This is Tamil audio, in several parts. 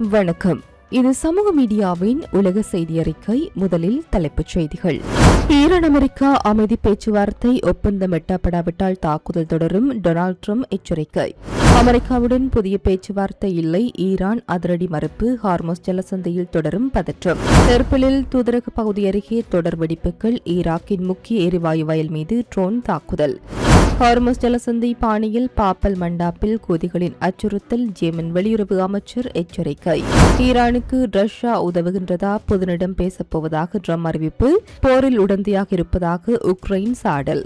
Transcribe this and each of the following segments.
வணக்கம். இது சமூக மீடியாவின் உலக செய்தி அறிக்கை. முதலில் தலைப்புச் செய்திகள். ஈரான் அமெரிக்கா அமைதி பேச்சுவார்த்தை ஒப்பந்தம் எட்டப்படாவிட்டால் தாக்குதல் தொடரும், டொனால்ட் ட்ரம்ப் எச்சரிக்கை. அமெரிக்காவுடன் புதிய பேச்சுவார்த்தை இல்லை, ஈரான் அதிரடி மறுப்பு. ஹார்மஸ் ஜலசந்தியில் தொடரும் பதற்றம். எர்பிலில் தூதரக பகுதி அருகே தொடர் வெடிப்புகள். ஈராக்கின் முக்கிய எரிவாயு வயல் மீது ட்ரோன் தாக்குதல். ஹார்மஸ் ஜலசந்தி பாணியில் பாப்பல் மண்டாப்பில் கூதிகளின் அச்சுறுத்தல். ஜேமன் வெளியுறவு அமைச்சர் எச்சரிக்கை. ஈரானுக்கு ரஷ்யா உதவுகின்றதா? புதனிடம் பேசப்போவதாக ட்ரம்ப் அறிவிப்பு. போரில் உடந்தையாக இருப்பதாக உக்ரைன் சாடல்.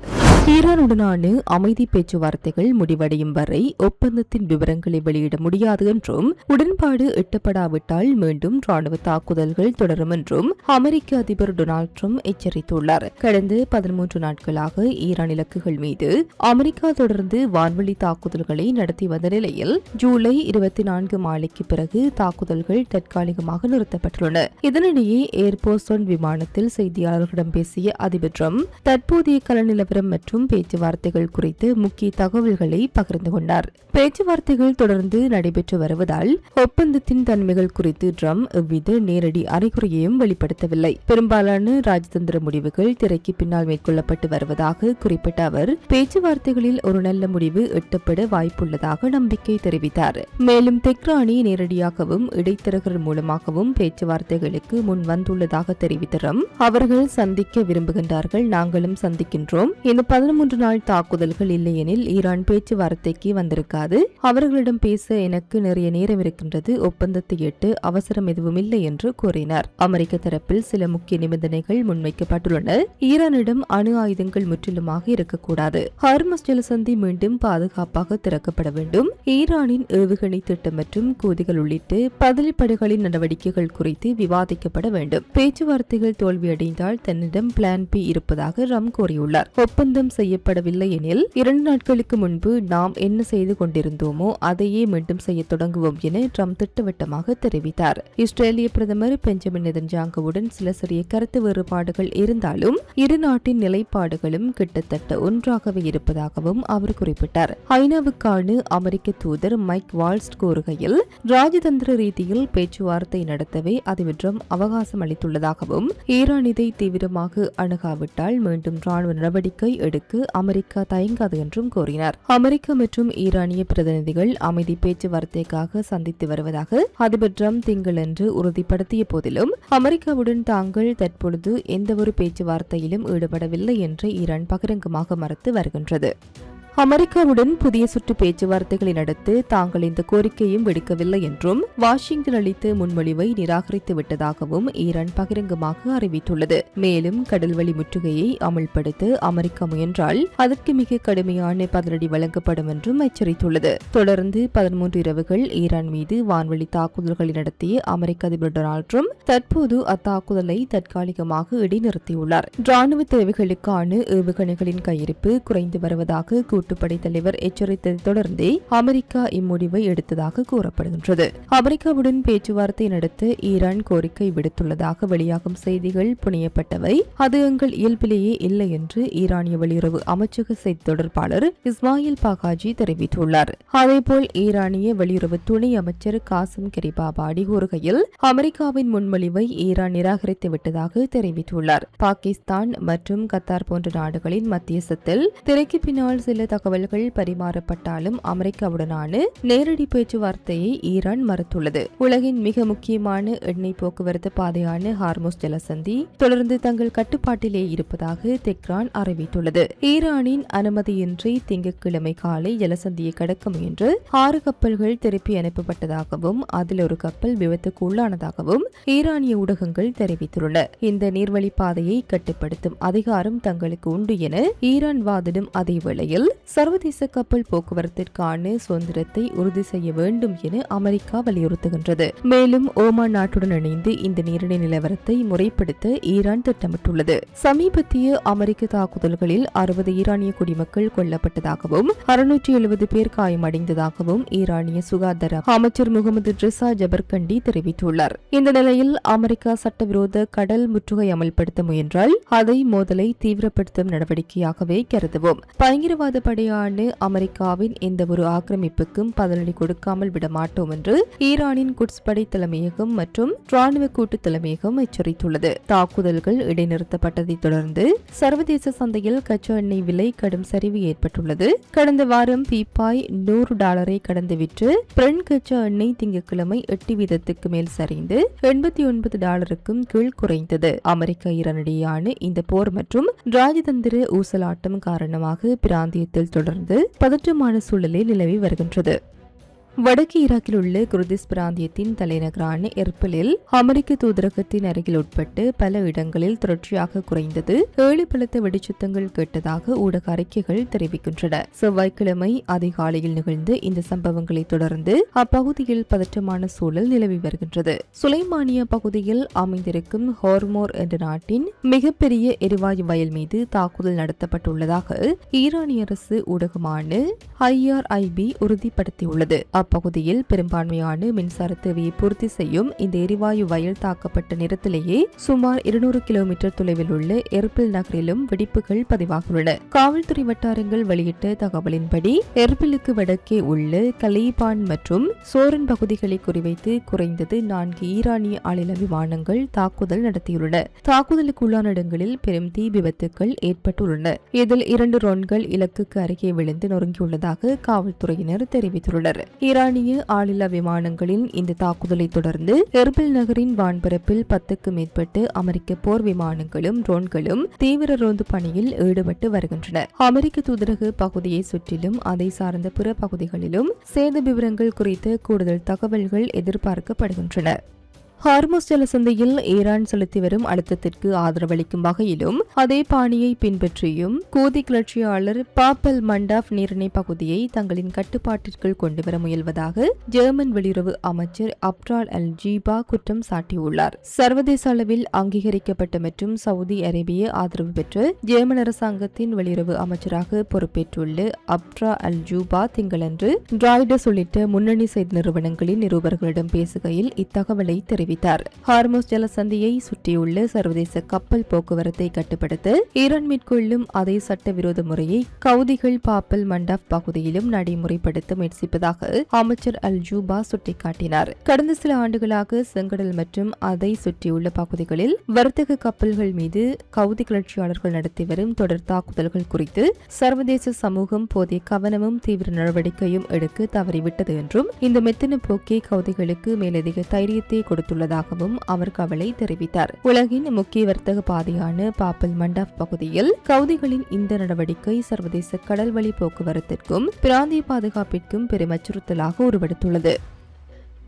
ஈரானுடனான அமைதி பேச்சுவார்த்தைகள் முடிவடையும் வரை ஒப்பந்தத்தின் விவரங்களை வெளியிட முடியாது என்றும், உடன்பாடு எட்டப்படாவிட்டால் மீண்டும் ராணுவ தாக்குதல்கள் தொடரும் என்றும் அமெரிக்க அதிபர் டொனால்ட் ட்ரம்ப் எச்சரித்துள்ளார். கடந்த 13 நாட்களாக ஈரான் இலக்குகள் மீது அமெரிக்கா தொடர்ந்து வான்வழி தாக்குதல்களை நடத்தி வந்த நிலையில் ஜூலை 24 மாலைக்கு பிறகு தாக்குதல்கள் தற்காலிகமாக நிறுத்தப்பட்டுள்ளன. இதனிடையே ஏர்போர்ஸ் ஒன் விமானத்தில் செய்தியாளர்களிடம் பேசிய அதிபர் ட்ரம்ப் தற்போதைய கள நிலவரம் மற்றும் பேச்சுவார்த்தைகள் குறித்து முக்கிய தகவல்களை பகிர்ந்து கொண்டார். பேச்சுவார்த்தைகள் தொடர்ந்து நடைபெற்று வருவதால் ஒப்பந்தத்தின் தன்மைகள் குறித்து ட்ரம்ப் எவ்வித நேரடி அறிகுறியையும் வெளிப்படுத்தவில்லை. பெரும்பாலான ராஜதந்திர முடிவுகள் திரைக்கு பின்னால் மேற்கொள்ளப்பட்டு வருவதாக குறிப்பிட்ட அவர் பேச்சுவார்த்தைகளில் ஒரு நல்ல முடிவு எட்டப்பட வாய்ப்புள்ளதாக நம்பிக்கை தெரிவித்தார். மேலும் தெஹ்ரானை நேரடியாகவும் இடைத்தரகர் மூலமாகவும் பேச்சுவார்த்தைகளுக்கு முன் வந்துள்ளதாக தெரிவித்த ட்ரம்ப், அவர்கள் சந்திக்க விரும்புகின்றார்கள், நாங்களும் சந்திக்கின்றோம். இந்த 13 நாள் தாக்குதல்கள் இல்லையெனில் ஈரான் பேச்சுவார்த்தைக்கு வந்திருக்காது. அவர்களிடம் பேச எனக்கு நிறைய நேரம் இருக்கின்றது. ஒப்பந்தத்தை எட்டு அவசரம் எதுவும் இல்லை என்று கூறினார். அமெரிக்க தரப்பில் சில முக்கிய நிபந்தனைகள் முன்வைக்கப்பட்டுள்ளன. ஈரானிடம் அணு ஆயுதங்கள் முற்றிலுமாக இருக்கக்கூடாது. ஹார்மஸ் ஜலசந்தி மீண்டும் பாதுகாப்பாக திறக்கப்பட வேண்டும். ஈரானின் ஏவுகணை திட்டம் மற்றும் கூதிகள் உள்ளிட்ட பதிலிப்படைகளின் நடவடிக்கைகள் குறித்து விவாதிக்கப்பட வேண்டும். பேச்சுவார்த்தைகள் தோல்வியடைந்தால் தன்னிடம் பிளான் பி இருப்பதாக ட்ரம்ப் கூறியுள்ளார். ஒப்பந்தம் செய்யப்படவில்லை எனில் 2 நாட்களுக்கு முன்பு நாம் என்ன செய்து கொண்டிருந்தோமோ அதையே மீண்டும் செய்ய தொடங்குவோம் என ட்ரம்ப் திட்டவட்டமாக தெரிவித்தார். இஸ்ரேலிய பிரதமர் பெஞ்சமின் நெதன்யாகுவுடன் சில சிறிய கருத்து வேறுபாடுகள் இருந்தாலும் இரு நாட்டின் நிலைப்பாடுகளும் கிட்டத்தட்ட ஒன்றாகவே இருப்பதாகவும் அவர் குறிப்பிட்டார். ஐநாவுக்கான அமெரிக்க தூதர் மைக் வால்ஸ்ட் கூறுகையில், ராஜதந்திர ரீதியில் பேச்சுவார்த்தை நடத்தவே அதிபர் ட்ரம்ப் அவகாசம் அளித்துள்ளதாகவும், ஈரான் இதை தீவிரமாக அணுகாவிட்டால் மீண்டும் ராணுவ நடவடிக்கை எடுக்க அமெரிக்கா தயங்காது என்றும் கூறினார். அமெரிக்கா மற்றும் ஈரானிய பிரதிநிதிகள் அமைதி பேச்சுவார்த்தைக்காக சந்தித்து வருவதாக அதிபர் ட்ரம்ப் திங்களன்று உறுதிப்படுத்திய போதிலும், அமெரிக்காவுடன் தாங்கள் தற்பொழுது எந்தவொரு பேச்சுவார்த்தையிலும் ஈடுபடவில்லை என்று ஈரான் பகிரங்கமாக மறுத்து வருகின்றது. அமெரிக்காவுடன் புதிய சுற்று பேச்சுவார்த்தைகளை நடத்த தாங்கள் இந்த கோரிக்கையும் விடுக்கவில்லை என்றும், வாஷிங்டன் அளித்த முன்மொழிவை நிராகரித்து விட்டதாகவும் ஈரான் பகிரங்கமாக அறிவித்துள்ளது. மேலும் கடல்வழி முற்றுகையை அமல்படுத்த அமெரிக்கா முயன்றால் அதற்கு மிக கடுமையான பதிலடி வழங்கப்படும் என்றும் எச்சரித்துள்ளது. தொடர்ந்து 13 இரவுகள் ஈரான் மீது வான்வழி தாக்குதல்களை நடத்திய அமெரிக்க அதிபர் டொனால்ட் ட்ரம்ப் தற்போது அத்தாக்குதலை தற்காலிகமாக இடைநிறுத்தியுள்ளார். ராணுவ தேவைகளுக்கான ஏவுகணைகளின் கையிருப்பு குறைந்து வருவதாக கூட்டுப்படை தலைவர் எச்சரித்ததை தொடர்ந்தே அமெரிக்கா இம்முடிவை எடுத்ததாக கூறப்படுகின்றது. அமெரிக்காவுடன் பேச்சுவார்த்தை நடத்த ஈரான் கோரிக்கை விடுத்துள்ளதாக வெளியாகும் செய்திகள் புனையப்பட்டவை. அது எங்கள் இயல்பிலேயே இல்லை என்று ஈரானிய வெளியுறவு அமைச்சக செய்தி தொடர்பாளர் இஸ்மாயில் பாகாஜி தெரிவித்துள்ளார். அதேபோல் ஈரானிய வெளியுறவு துணை அமைச்சர் காசிம் கரிபாபாடி கூறுகையில், அமெரிக்காவின் முன்மொழிவை ஈரான் நிராகரித்து விட்டதாக தெரிவித்துள்ளார். பாகிஸ்தான் மற்றும் கத்தார் போன்ற நாடுகளின் மத்தியஸ்தத்தில் திரைக்கு பின்னால் சில தகவல்கள் பரிமாறப்பட்டாலும் அமெரிக்காவுடனான நேரடி பேச்சுவார்த்தையை ஈரான் மறுத்துள்ளது. உலகின் மிக முக்கியமான எண்ணெய் போக்குவரத்து பாதையான ஹார்மஸ் ஜலசந்தி தொடர்ந்து தங்கள் கட்டுப்பாட்டிலே இருப்பதாக தெஹ்ரான் அறிவித்துள்ளது. ஈரானின் அனுமதியின்றி திங்கட்கிழமை காலை ஜலசந்தியை கடக்க முயன்று 6 கப்பல்கள் திருப்பி அனுப்பப்பட்டதாகவும், அதில் ஒரு கப்பல் விபத்துக்கு உள்ளானதாகவும் ஈரானிய ஊடகங்கள் தெரிவித்துள்ளன. இந்த நீர்வழி பாதையை கட்டுப்படுத்தும் அதிகாரம் தங்களுக்கு உண்டு என ஈரான் வாதிடும் அதே வேளையில் சர்வதேச கப்பல் போக்குவரத்திற்கான சுதந்திரத்தை உறுதி செய்ய வேண்டும் என அமெரிக்கா வலியுறுத்துகின்றது. மேலும் ஓமான் நாட்டுடன் இணைந்து இந்த நீரிணை நிலவரத்தை முறைப்படுத்த ஈரான் திட்டமிட்டுள்ளது. சமீபத்திய அமெரிக்க தாக்குதல்களில் 60 ஈரானிய குடிமக்கள் கொல்லப்பட்டதாகவும் 670 பேர் காயமடைந்ததாகவும் ஈரானிய சுகாதார அமைச்சர் முகமது ரிசா ஜபர்கண்டி தெரிவித்துள்ளார். இந்த நிலையில் அமெரிக்கா சட்டவிரோத கடல் முற்றுகை அமல்படுத்த முயன்றால் அதை மோதலை தீவிரப்படுத்தும் நடவடிக்கையாகவே கருதுவோம். பயங்கரவாத வெளிப்படையான அமெரிக்காவின் எந்தவொரு ஆக்கிரமிப்புக்கும் பதிலடி கொடுக்காமல் விடமாட்டோம் என்று ஈரானின் குட்ஸ் படை தலைமையகம் மற்றும் ராணுவ கூட்டு தலைமையகம் எச்சரித்துள்ளது. தாக்குதல்கள் இடைநிறுத்தப்பட்டதை தொடர்ந்து சர்வதேச சந்தையில் கச்சா எண்ணெய் விலை கடும் சரிவு ஏற்பட்டுள்ளது. கடந்த வாரம் பீப்பாய் $100 கடந்து விற்று பிரெண்ட் கச்சா எண்ணெய் திங்கட்கிழமை 8% மேல் சரிந்து $89 கீழ் குறைந்தது. அமெரிக்கா ஈரான் இடையேயான இந்த போர் மற்றும் ராஜதந்திர ஊசலாட்டம் காரணமாக பிராந்தியத்தில் தொடர்ந்து பதற்றமான சூழலே நிலவி வருகின்றது. வடக்கு ஈராக்கில் உள்ள குர்திஸ் பிராந்தியத்தின் தலைநகரான எர்பிலில் அமெரிக்க தூதரகத்தின் அருகில் உட்பட்டு பல இடங்களில் தொடர்ச்சியாக குறைந்தது 7 பலத்த வெடிச்சுத்தங்கள் கேட்டதாக ஊடக அறிக்கைகள் தெரிவிக்கின்றன. செவ்வாய்க்கிழமை அதிகாலையில் நிகழ்ந்த இந்த சம்பவங்களை தொடர்ந்து அப்பகுதியில் பதற்றமான சூழல் நிலவி வருகின்றது. சுலைமானியா பகுதியில் அமைந்திருக்கும் ஹோர்மோர் என்ற நாட்டின் மிகப்பெரிய எரிவாயு வயல் மீது தாக்குதல் நடத்தப்பட்டுள்ளதாக ஈரானிய அரசு ஊடகமான IRIB உறுதிப்படுத்தியுள்ளது. அப்பகுதியில் பெரும்பான்மையான மின்சார தேவையை பூர்த்தி செய்யும் இந்த எரிவாயு வயல் தாக்கப்பட்ட நேரத்திலேயே சுமார் 200 கிலோமீட்டர் தொலைவில் உள்ள எர்பில் நகரிலும் வெடிப்புகள் பதிவாகியுள்ளன. காவல்துறை வட்டாரங்கள் வெளியிட்ட தகவலின்படி எர்பிலுக்கு வடக்கே உள்ள கலீபான் மற்றும் சோரன் பகுதிகளை குறிவைத்து குறைந்தது 4 ஈரானிய ஆளில்லா விமானங்கள் தாக்குதல் நடத்தியுள்ளன. தாக்குதலுக்குள்ளான இடங்களில் பெரும் தீ விபத்துக்கள் ஏற்பட்டுள்ளன. இதில் 2 ட்ரோன்கள் இலக்குக்கு அருகே விழுந்து நொறுங்கியுள்ளதாக காவல்துறையினர் தெரிவித்துள்ளனர். ஈரானிய ஆளில்லா விமானங்களின் இந்த தாக்குதலை தொடர்ந்து எர்பில் நகரின் வான்பரப்பில் 10க்கும் மேற்பட்ட அமெரிக்க போர் விமானங்களும் ட்ரோன்களும் தீவிர ரோந்து பணியில் ஈடுபட்டு வருகின்றன. அமெரிக்க தூதரக பகுதியை சுற்றிலும் அதை சார்ந்த பிற பகுதிகளிலும் சேத விவரங்கள் குறித்த கூடுதல் தகவல்கள் எதிர்பார்க்கப்படுகின்றன. ஹார்முஸ் ஜலசந்தியில் ஈரான் செலுத்தி வரும் அழுத்தத்திற்கு ஆதரவளிக்கும் வகையிலும் அதே பாணியை பின்பற்றியும் கூதி கிளர்ச்சியாளர் பாப்பல் மண்டாப் நீரிணை பகுதியை தங்களின் கட்டுப்பாட்டிற்குள் கொண்டுவர முயல்வதாக ஜெர்மன் வெளியுறவு அமைச்சர் அப்ரால் அல் ஜீபா குற்றம் சாட்டியுள்ளார். சர்வதேச அளவில் அங்கீகரிக்கப்பட்ட மற்றும் சவுதி அரேபிய ஆதரவு பெற்ற ஜெர்மன் அரசாங்கத்தின் வெளியுறவு அமைச்சராக பொறுப்பேற்றுள்ள அப்ரா அல் ஜூபா திங்களன்று ராய்டர்ஸ் உள்ளிட்ட முன்னணி செய்தி நிறுவனங்களின் நிருபர்களிடம் பேசுகையில் இத்தகவலை தெரிவித்தார். ஹார்முஸ் ஜலசந்தியை சுற்றியுள்ள சர்வதேச கப்பல் போக்குவரத்தை கட்டுப்படுத்த ஈரான் மேற்கொள்ளும் அதே சட்டவிரோத முறையை கவுதிகள் பாப்பல் மண்டாப் பகுதியிலும் நடைமுறைப்படுத்த முயற்சிப்பதாக அமைச்சர் அல் ஜூபா சுட்டிக்காட்டினார். கடந்த சில ஆண்டுகளாக செங்கடல் மற்றும் அதை சுற்றியுள்ள பகுதிகளில் வர்த்தக கப்பல்கள் மீது கவுதி கிளர்ச்சியாளர்கள் நடத்தி வரும் தொடர் தாக்குதல்கள் குறித்து சர்வதேச சமூகம் போதிய கவனமும் தீவிர நடவடிக்கையும் எடுக்க தவறிவிட்டது என்றும் இந்த மெத்தன போக்கே கவுதிகளுக்கு மேலதிக தைரியத்தை கொடுத்துள்ளதாகவும் அவர் கவலை தெரிவித்தார். உலகின் முக்கிய வர்த்தக பாதையான பாப்பல் மண்டாப் பகுதியில் கவுதிகளின் இந்த நடவடிக்கை சர்வதேச கடல்வழி போக்குவரத்திற்கும் பிராந்திய பாதுகாப்பிற்கும் பெரும் அச்சுறுத்தலாக உருவெடுத்துள்ளது.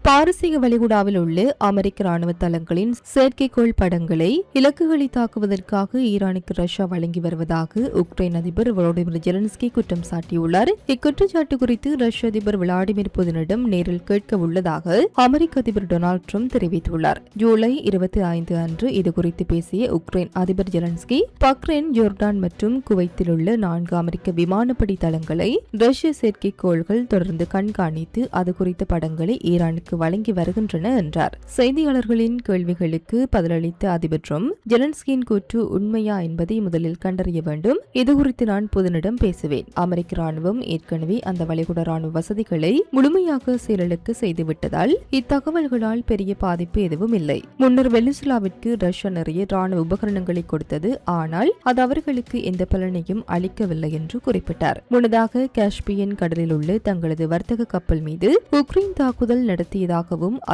பாரசீக வளைகுடாவில் உள்ள அமெரிக்க ராணுவ தளங்களின் செயற்கைக்கோள் படங்களை இலக்குகளை தாக்குவதற்காக ஈரானுக்கு ரஷ்யா வழங்கி வருவதாக உக்ரைன் அதிபர் வோலோடிமிர் ஜெலன்ஸ்கி குற்றம் சாட்டியுள்ளார். இக்குற்றச்சாட்டு குறித்து ரஷ்ய அதிபர் விளாடிமிர் புதினிடம் நேரில் கேட்க உள்ளதாக அமெரிக்க அதிபர் டொனால்ட் ட்ரம்ப் தெரிவித்துள்ளார். ஜூலை 25 அன்று இதுகுறித்து பேசிய உக்ரைன் அதிபர் ஜெலன்ஸ்கி பக்ரைன், ஜோர்டான் மற்றும் குவைத்தில் உள்ள 4 அமெரிக்க விமானப்படை தளங்களை ரஷ்ய செயற்கைக்கோள்கள் தொடர்ந்து கண்காணித்து அது குறித்த படங்களை ஈரானுக்கு வழங்கி வருகின்றன என்றார். செய்தியாளர்களின் கேள்விகளுக்கு பதிலளித்த அதிபர் ட்ரம்ப் ஜெலன்ஸ்கியின் கூற்று உண்மையா என்பதை முதலில் கண்டறிய வேண்டும். இதுகுறித்து நான் புதினிடம் பேசுவேன். அமெரிக்க ராணுவம் ஏற்கனவே அந்த வளைகுடா ராணுவ வசதிகளை முழுமையாக செயலுக்கு செய்துவிட்டதால் இத்தகவல்களால் பெரிய பாதிப்பு எதுவும் இல்லை. முன்னர் வெனிசுலாவிற்கு ரஷ்யா நிறைய ராணுவ உபகரணங்களை கொடுத்தது, ஆனால் அது அவர்களுக்கு எந்த பலனையும் அளிக்கவில்லை என்று குறிப்பிட்டார். முன்னதாக காஸ்பியன் கடலில் உள்ள தங்களது வர்த்தக கப்பல் மீது உக்ரைன் தாக்குதல் நடத்தியதாகவும்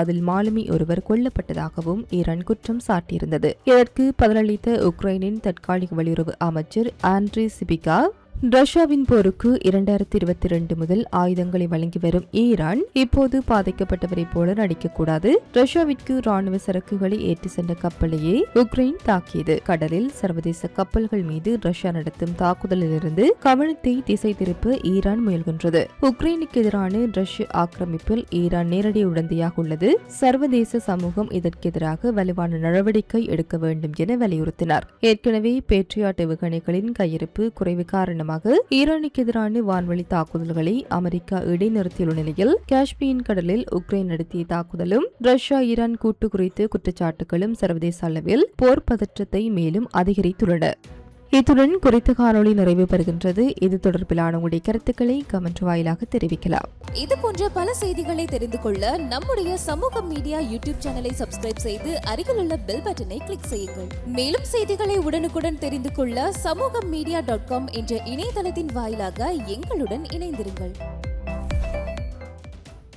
அதில் மாலுமி ஒருவர் கொல்லப்பட்டதாகவும் ஈரான் குற்றம் சாட்டியிருந்தது. இதற்கு பதிலளித்த உக்ரைனின் தற்காலிக வெளியுறவு அமைச்சர் ஆண்ட்ரி சிபிகா ரஷ்யாவின் போருக்கு 2022 முதல் ஆயுதங்களை வழங்கி வரும் ஈரான் இப்போது பாதிக்கப்பட்டவரை போல நடிக்கக்கூடாது. ரஷ்யாவிற்கு ராணுவ சரக்குகளை ஏற்றி சென்ற கப்பலையே உக்ரைன் தாக்கியது. கடலில் சர்வதேச கப்பல்கள் மீது ரஷ்யா நடத்தும் தாக்குதலிலிருந்து கவனத்தை திசை திருப்ப ஈரான் முயல்கின்றது. உக்ரைனுக்கு எதிரான ரஷ்ய ஆக்கிரமிப்பில் ஈரான் நேரடி உடந்தையாக உள்ளது. சர்வதேச சமூகம் இதற்கு எதிராக வலுவான நடவடிக்கை எடுக்க வேண்டும் என வலியுறுத்தினார். ஏற்கனவே பேட்ரியாட் ஏவுகணைகளின் கையிருப்பு குறைவு காரணமாக ஈரானுக்கு எதிரான வான்வழி தாக்குதல்களை அமெரிக்கா இடைநிறுத்தியுள்ள நிலையில் காஸ்பியன் கடலில் உக்ரைன் நடத்திய தாக்குதலும் ரஷ்யா ஈரான் கூட்டு குறித்து குற்றச்சாட்டுகளும் சர்வதேச அளவில் போர் பதற்றத்தை மேலும் அதிகரித்துள்ளன. இத்துடன் குறித்த காணொளி நிறைவு பெறுகின்றது. இது தொடர்பிலான உங்களுடைய கருத்துக்களை கமெண்ட் வாயிலாக தெரிவிக்கலாம். இது போன்ற பல செய்திகளை தெரிந்து கொள்ள நம்முடைய சமூக மீடியா யூடியூப் சேனலை சப்ஸ்கிரைப் செய்து அருகில் உள்ள பெல் பட்டனை கிளிக் செய்யுங்கள். மேலும் செய்திகளை உடனுக்குடன் தெரிந்து கொள்ள சமூகமீடியா.com என்ற இணையதளத்தின் வாயிலாக எங்களுடன் இணைந்திருங்கள்.